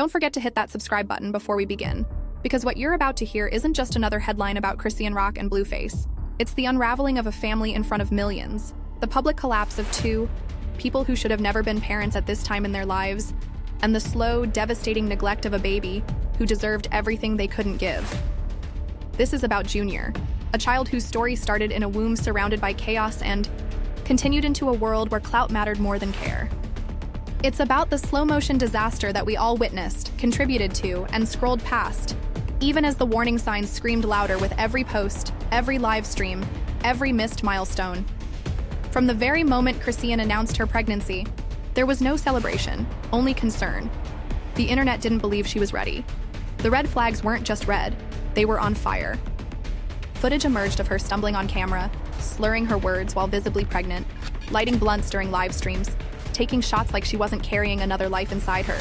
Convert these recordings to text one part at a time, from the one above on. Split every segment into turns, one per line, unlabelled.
Don't forget to hit that subscribe button before we begin, because what you're about to hear isn't just another headline about Chrisean Rock and Blueface. It's the unraveling of a family in front of millions, the public collapse of two people who should have never been parents at this time in their lives, and the slow, devastating neglect of a baby who deserved everything they couldn't give. This is about Junior, a child whose story started in a womb surrounded by chaos and continued into a world where clout mattered more than care. It's about the slow-motion disaster that we all witnessed, contributed to, and scrolled past, even as the warning signs screamed louder with every post, every live stream, every missed milestone. From the very moment Chrisean announced her pregnancy, there was no celebration, only concern. The internet didn't believe she was ready. The red flags weren't just red, they were on fire. Footage emerged of her stumbling on camera, slurring her words while visibly pregnant, lighting blunts during live streams, taking shots like she wasn't carrying another life inside her.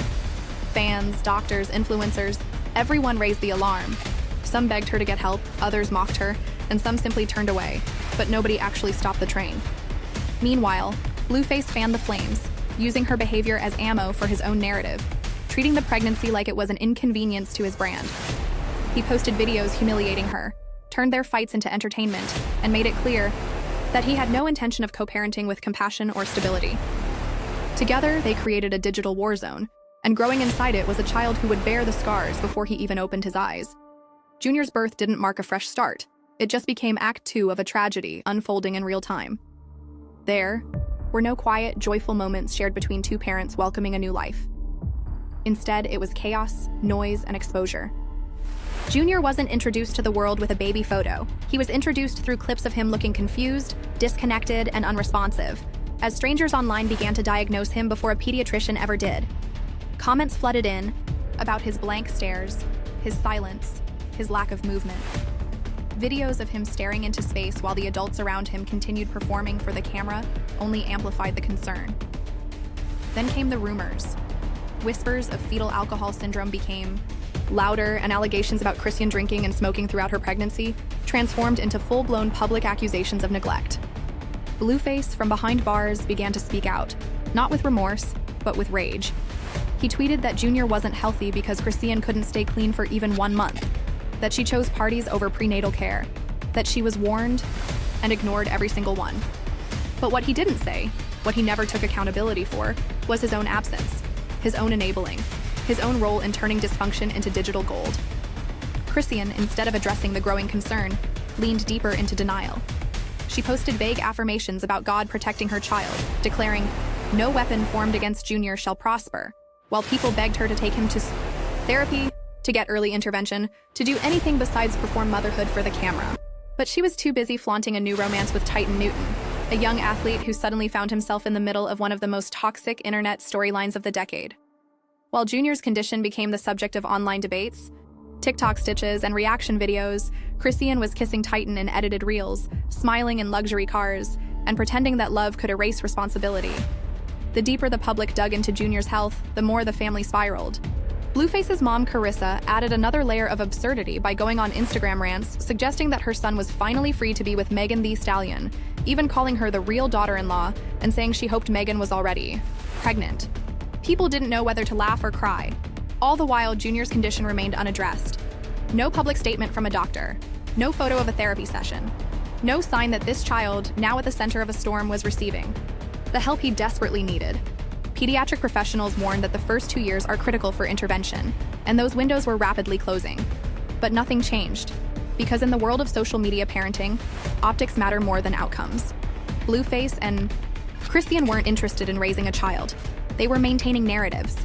Fans, doctors, influencers, everyone raised the alarm. Some begged her to get help, others mocked her, and some simply turned away, but nobody actually stopped the train. Meanwhile, Blueface fanned the flames, using her behavior as ammo for his own narrative, treating the pregnancy like it was an inconvenience to his brand. He posted videos humiliating her, turned their fights into entertainment, and made it clear that he had no intention of co-parenting with compassion or stability. Together, they created a digital war zone, and growing inside it was a child who would bear the scars before he even opened his eyes. Junior's birth didn't mark a fresh start. It just became Act 2 of a tragedy unfolding in real time. There were no quiet, joyful moments shared between two parents welcoming a new life. Instead, it was chaos, noise, and exposure. Junior wasn't introduced to the world with a baby photo. He was introduced through clips of him looking confused, disconnected, and unresponsive, as strangers online began to diagnose him before a pediatrician ever did. Comments flooded in about his blank stares, his silence, his lack of movement. Videos of him staring into space while the adults around him continued performing for the camera only amplified the concern. Then came the rumors. Whispers of fetal alcohol syndrome became louder, and allegations about Chrisean drinking and smoking throughout her pregnancy transformed into full-blown public accusations of neglect. Blueface, from behind bars, began to speak out, not with remorse, but with rage. He tweeted that Junior wasn't healthy because Chrisean couldn't stay clean for even 1 month, that she chose parties over prenatal care, that she was warned and ignored every single one. But what he didn't say, what he never took accountability for, was his own absence, his own enabling, his own role in turning dysfunction into digital gold. Chrisean, instead of addressing the growing concern, leaned deeper into denial. She posted vague affirmations about God protecting her child, declaring, "No weapon formed against Junior shall prosper," while people begged her to take him to therapy, to get early intervention, to do anything besides perform motherhood for the camera. But she was too busy flaunting a new romance with Titan Newton, a young athlete who suddenly found himself in the middle of one of the most toxic internet storylines of the decade. While Junior's condition became the subject of online debates, TikTok stitches, and reaction videos, Chrisean was kissing Titan in edited reels, smiling in luxury cars, and pretending that love could erase responsibility. The deeper the public dug into Junior's health, the more the family spiraled. Blueface's mom, Carissa, added another layer of absurdity by going on Instagram rants, suggesting that her son was finally free to be with Megan Thee Stallion, even calling her the real daughter-in-law, and saying she hoped Megan was already pregnant. People didn't know whether to laugh or cry. All the while, Junior's condition remained unaddressed. No public statement from a doctor. No photo of a therapy session. No sign that this child, now at the center of a storm, was receiving the help he desperately needed. Pediatric professionals warned that the first 2 years are critical for intervention, and those windows were rapidly closing. But nothing changed, because in the world of social media parenting, optics matter more than outcomes. Blueface and Chrisean weren't interested in raising a child. They were maintaining narratives.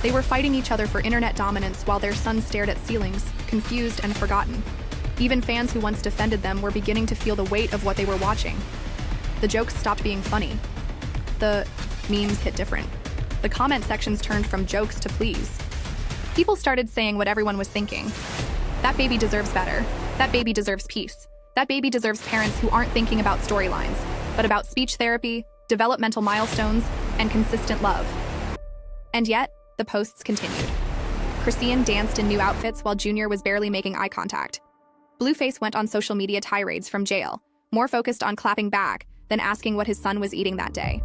They were fighting each other for internet dominance while their son stared at ceilings, confused and forgotten. Even fans who once defended them were beginning to feel the weight of what they were watching. The jokes stopped being funny. The memes hit different. The comment sections turned from jokes to pleas. People started saying what everyone was thinking. That baby deserves better. That baby deserves peace. That baby deserves parents who aren't thinking about storylines, but about speech therapy, developmental milestones, and consistent love. And yet, the posts continued. Chrisean danced in new outfits while Junior was barely making eye contact. Blueface went on social media tirades from jail, more focused on clapping back than asking what his son was eating that day.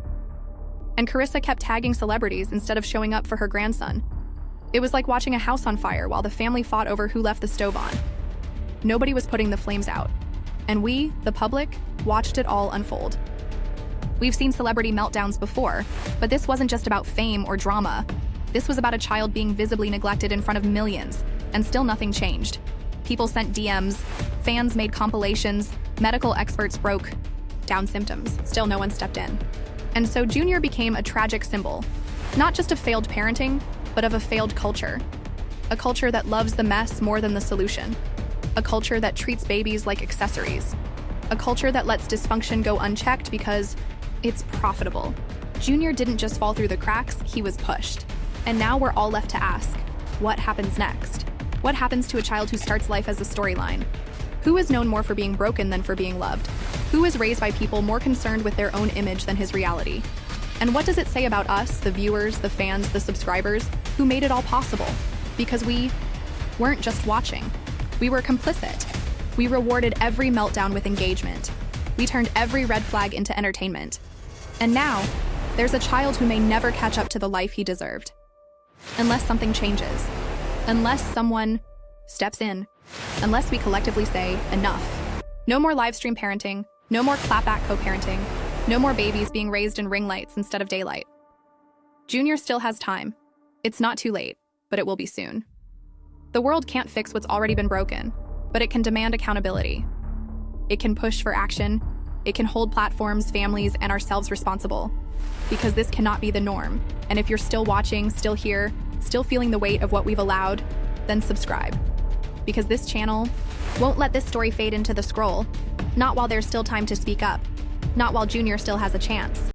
And Carissa kept tagging celebrities instead of showing up for her grandson. It was like watching a house on fire while the family fought over who left the stove on. Nobody was putting the flames out. And we, the public, watched it all unfold. We've seen celebrity meltdowns before, but this wasn't just about fame or drama. This was about a child being visibly neglected in front of millions, and still nothing changed. People sent DMs, fans made compilations, medical experts broke down symptoms. Still no one stepped in. And so Junior became a tragic symbol, not just of failed parenting, but of a failed culture. A culture that loves the mess more than the solution. A culture that treats babies like accessories. A culture that lets dysfunction go unchecked because it's profitable. Junior didn't just fall through the cracks, he was pushed. And now we're all left to ask, what happens next? What happens to a child who starts life as a storyline? Who is known more for being broken than for being loved? Who is raised by people more concerned with their own image than his reality? And what does it say about us, the viewers, the fans, the subscribers, who made it all possible? Because we weren't just watching. We were complicit. We rewarded every meltdown with engagement. We turned every red flag into entertainment. And now, there's a child who may never catch up to the life he deserved. Unless something changes. Unless someone steps in. Unless we collectively say, enough. No more live stream parenting. No more clapback co-parenting. No more babies being raised in ring lights instead of daylight. Junior still has time. It's not too late, but it will be soon. The world can't fix what's already been broken, but it can demand accountability. It can push for action. It can hold platforms, families, and ourselves responsible. Because this cannot be the norm. And if you're still watching, still here, still feeling the weight of what we've allowed, then subscribe. Because this channel won't let this story fade into the scroll. Not while there's still time to speak up. Not while Junior still has a chance.